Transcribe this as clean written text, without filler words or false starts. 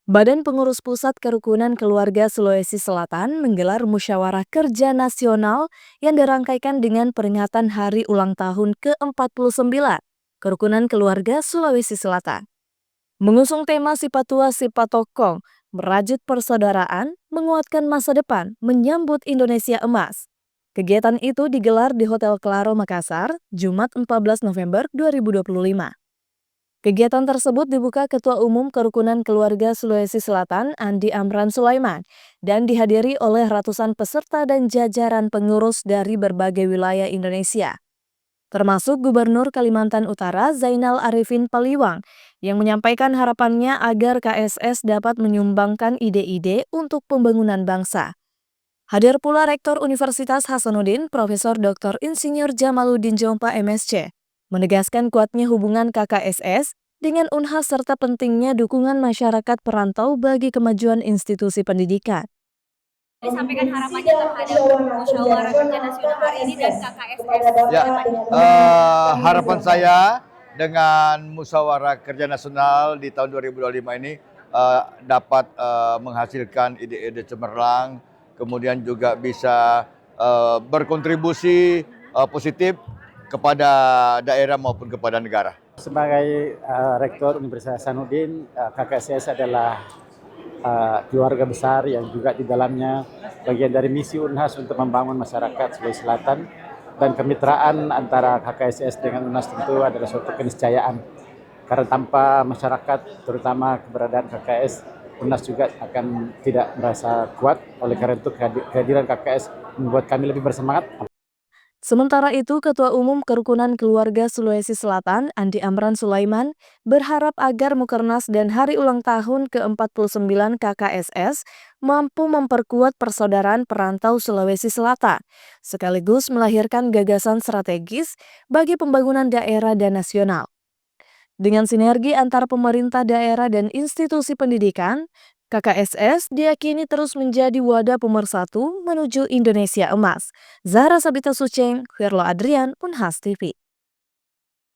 Badan Pengurus Pusat Kerukunan Keluarga Sulawesi Selatan menggelar musyawarah kerja nasional yang dirangkaikan dengan peringatan Hari Ulang Tahun ke-49 Kerukunan Keluarga Sulawesi Selatan. Mengusung tema Sipatua Sipatokong, merajut persaudaraan, menguatkan masa depan, menyambut Indonesia Emas. Kegiatan itu digelar di Hotel Claro Makassar, Jumat 14 November 2025. Kegiatan tersebut dibuka Ketua Umum Kerukunan Keluarga Sulawesi Selatan, Andi Amran Sulaiman, dan dihadiri oleh ratusan peserta dan jajaran pengurus dari berbagai wilayah Indonesia, termasuk Gubernur Kalimantan Utara Zainal Arifin Paliwang, yang menyampaikan harapannya agar KSS dapat menyumbangkan ide-ide untuk pembangunan bangsa. Hadir pula Rektor Universitas Hasanuddin, Profesor Dr. Insinyur Jamaluddin Jompa MSc, menegaskan kuatnya hubungan KKSS dengan Unhas serta pentingnya dukungan masyarakat perantau bagi kemajuan institusi pendidikan. Disampaikan harapannya terhadap musyawarah kerja nasional hari ini dan KKSS. Ya, harapan saya dengan musyawarah kerja nasional di tahun 2025 ini dapat menghasilkan ide-ide cemerlang, kemudian juga bisa berkontribusi positif kepada daerah maupun kepada negara. Sebagai Rektor Universitas Hasanuddin, KKSS adalah keluarga besar yang juga di dalamnya bagian dari misi Unhas untuk membangun masyarakat Sulawesi Selatan, dan kemitraan antara KKSS dengan Unhas tentu adalah suatu keniscayaan. Karena tanpa masyarakat, terutama keberadaan KKS, Unhas juga akan tidak merasa kuat. Oleh karena itu kehadiran KKS membuat kami lebih bersemangat. Sementara itu, Ketua Umum Kerukunan Keluarga Sulawesi Selatan, Andi Amran Sulaiman, berharap agar Mukernas dan Hari Ulang Tahun ke-49 KKSS mampu memperkuat persaudaraan perantau Sulawesi Selatan, sekaligus melahirkan gagasan strategis bagi pembangunan daerah dan nasional. Dengan sinergi antar pemerintah daerah dan institusi pendidikan, KKSS diyakini terus menjadi wadah pemersatu menuju Indonesia Emas. Zahra Sabita Suceng, Wirlo Adrian, Unhas TV.